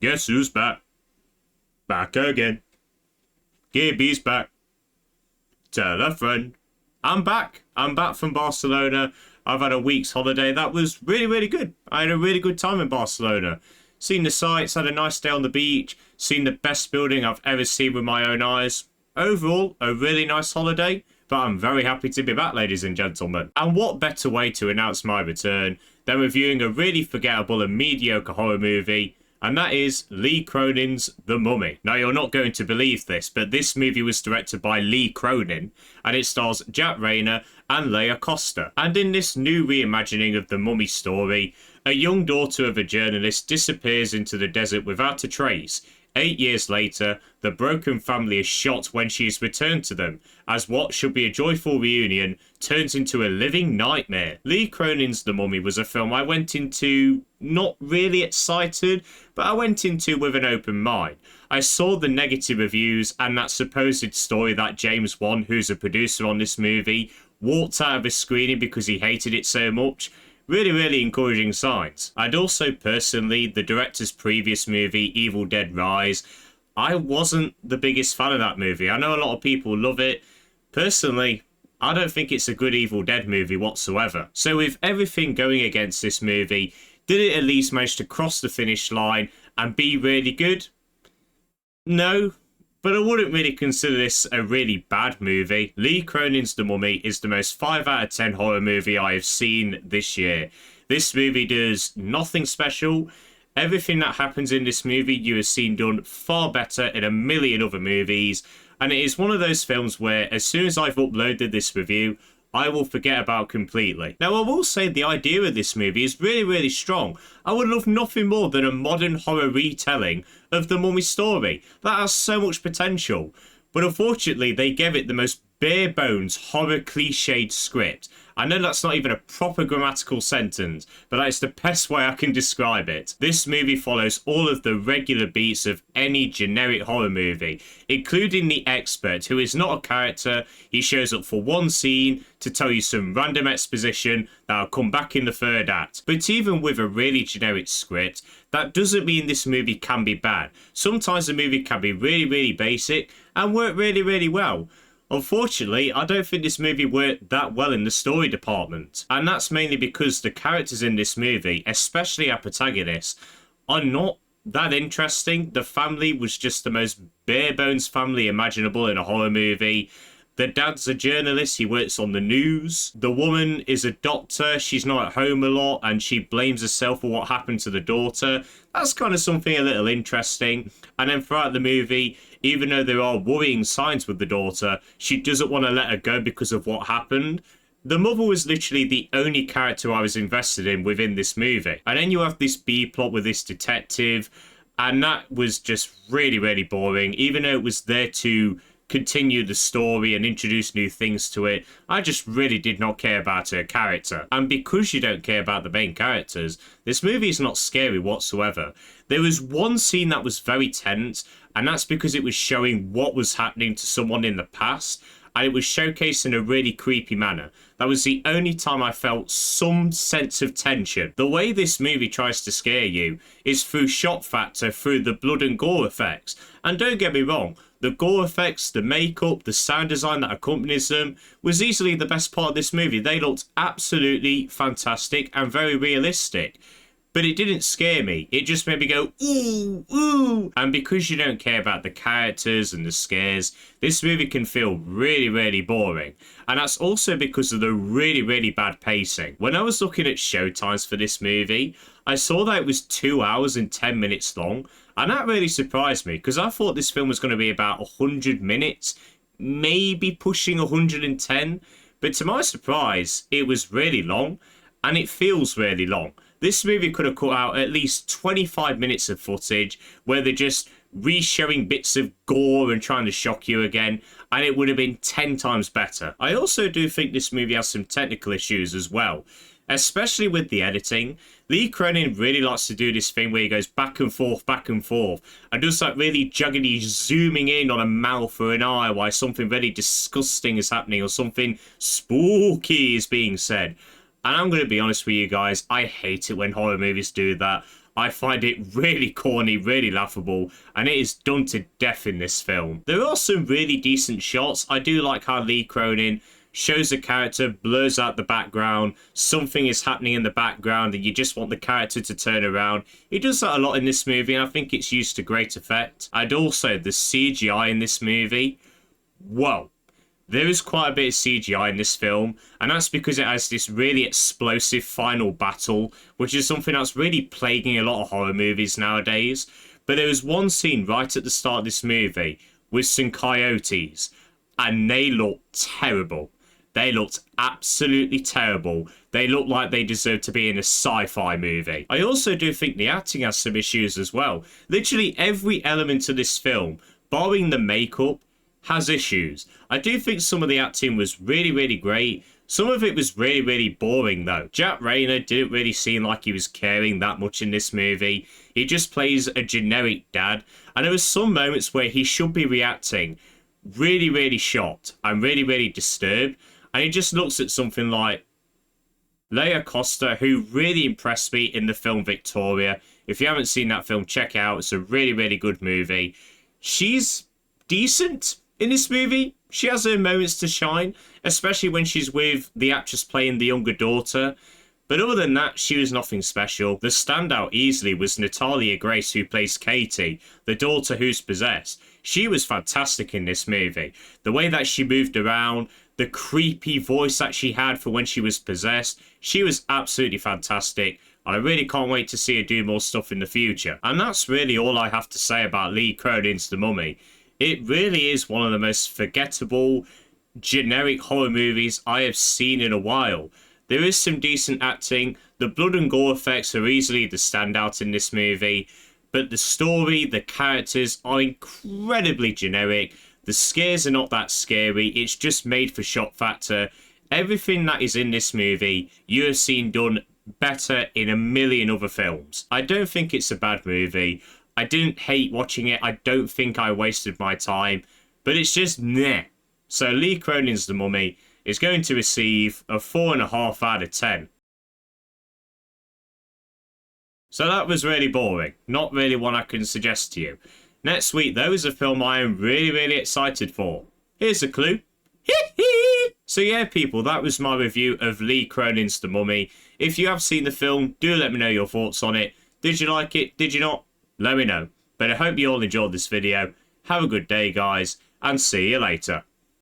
Guess who's back? Back again. Gibby's back. Tell a friend. I'm back. I'm back from Barcelona. I've had a week's holiday. That was really, really good. I had a really good time in Barcelona. Seen the sights, had a nice day on the beach, seen the best building I've ever seen with my own eyes. Overall, a really nice holiday, but I'm very happy to be back, ladies and gentlemen. And what better way to announce my return than reviewing a really forgettable and mediocre horror movie, and that is Lee Cronin's The Mummy. Now, you're not going to believe this, but this movie was directed by Lee Cronin, and it stars Jack Reynor and Laia Costa. And in this new reimagining of the Mummy story, a young daughter of a journalist disappears into the desert without a trace. 8 years later, the broken family is shot when she is returned to them, as what should be a joyful reunion turns into a living nightmare. Lee Cronin's The Mummy was a film I went into not really excited, but I went into with an open mind. I saw the negative reviews and that supposed story that James Wan, who's a producer on this movie, walked out of a screening because he hated it so much. Really, really encouraging signs. And also, personally, the director's previous movie, Evil Dead Rise, I wasn't the biggest fan of that movie. I know a lot of people love it. Personally, I don't think it's a good Evil Dead movie whatsoever. So with everything going against this movie, did it at least manage to cross the finish line and be really good? No. But I wouldn't really consider this a really bad movie. Lee Cronin's The Mummy is the most 5 out of 10 horror movie I have seen this year. This movie does nothing special. Everything that happens in this movie you have seen done far better in a million other movies. And it is one of those films where as soon as I've uploaded this review, I will forget about completely. Now, I will say the idea of this movie is really, really strong. I would love nothing more than a modern horror retelling of the Mummy story. That has so much potential. But unfortunately, they gave it the most bare bones, horror cliched script. I know that's not even a proper grammatical sentence, but that is the best way I can describe it. This movie follows all of the regular beats of any generic horror movie, including the expert, who is not a character. He shows up for one scene to tell you some random exposition that'll come back in the third act. But even with a really generic script, that doesn't mean this movie can be bad. Sometimes a movie can be really, really basic and work really, really well. Unfortunately, I don't think this movie worked that well in the story department. And that's mainly because the characters in this movie, especially our protagonists, are not that interesting. The family was just the most bare bones family imaginable in a horror movie. The dad's a journalist, he works on the news. The woman is a doctor, she's not at home a lot and she blames herself for what happened to the daughter. That's kind of something a little interesting. And then throughout the movie, even though there are worrying signs with the daughter, she doesn't want to let her go because of what happened. The mother was literally the only character I was invested in within this movie. And then you have this B-plot with this detective, and that was just really, really boring. Even though it was there to continue the story and introduce new things to it, I just really did not care about her character. And because you don't care about the main characters, this movie is not scary whatsoever. There was one scene that was very tense, and that's because it was showing what was happening to someone in the past, and it was showcased in a really creepy manner. That was the only time I felt some sense of tension. The way this movie tries to scare you is through shock factor, through the blood and gore effects. And don't get me wrong, the gore effects, the makeup, the sound design that accompanies them was easily the best part of this movie. They looked absolutely fantastic and very realistic. But it didn't scare me. It just made me go, ooh, ooh. And because you don't care about the characters and the scares, this movie can feel really, really boring. And that's also because of the really, really bad pacing. When I was looking at showtimes for this movie, I saw that it was 2 hours and 10 minutes long. And that really surprised me because I thought this film was going to be about 100 minutes, maybe pushing 110. But to my surprise, it was really long and it feels really long. This movie could have cut out at least 25 minutes of footage where they're just re-showing bits of gore and trying to shock you again, and it would have been 10 times better. I also do think this movie has some technical issues as well, especially with the editing. Lee Cronin really likes to do this thing where he goes back and forth, and does that really juggedy zooming in on a mouth or an eye while something really disgusting is happening or something spooky is being said. And I'm going to be honest with you guys, I hate it when horror movies do that. I find it really corny, really laughable, and it is done to death in this film. There are some really decent shots. I do like how Lee Cronin shows a character, blurs out the background, something is happening in the background, and you just want the character to turn around. He does that a lot in this movie, and I think it's used to great effect. And also, the CGI in this movie, whoa. There is quite a bit of CGI in this film, and that's because it has this really explosive final battle, which is something that's really plaguing a lot of horror movies nowadays. But there was one scene right at the start of this movie with some coyotes, and they looked terrible. They looked absolutely terrible. They looked like they deserved to be in a sci-fi movie. I also do think the acting has some issues as well. Literally every element of this film, barring the makeup, has issues. I do think some of the acting was really, really great. Some of it was really, really boring though. Jack Reynor didn't really seem like he was caring that much in this movie. He just plays a generic dad, and there was some moments where he should be reacting really, really shocked and really, really disturbed, and he just looks at something like Laia Costa, who really impressed me in the film Victoria. If you haven't seen that film, check it out. It's a really, really good movie. She's decent in this movie. She has her moments to shine, especially when she's with the actress playing the younger daughter. But other than that, she was nothing special. The standout easily was Natalie Grace, who plays Katie, the daughter who's possessed. She was fantastic in this movie. The way that she moved around, the creepy voice that she had for when she was possessed, she was absolutely fantastic. And I really can't wait to see her do more stuff in the future. And that's really all I have to say about Lee Cronin's The Mummy. It really is one of the most forgettable, generic horror movies I have seen in a while. There is some decent acting. The blood and gore effects are easily the standout in this movie. But the story, the characters are incredibly generic. The scares are not that scary. It's just made for shock factor. Everything that is in this movie, you have seen done better in a million other films. I don't think it's a bad movie. I didn't hate watching it. I don't think I wasted my time. But it's just meh. So Lee Cronin's The Mummy is going to receive a 4.5 out of 10. So that was really boring. Not really one I can suggest to you. Next week, though, is a film I am really, really excited for. Here's a clue. So yeah, people, that was my review of Lee Cronin's The Mummy. If you have seen the film, do let me know your thoughts on it. Did you like it? Did you not? Let me know. But I hope you all enjoyed this video. Have a good day, guys, and see you later.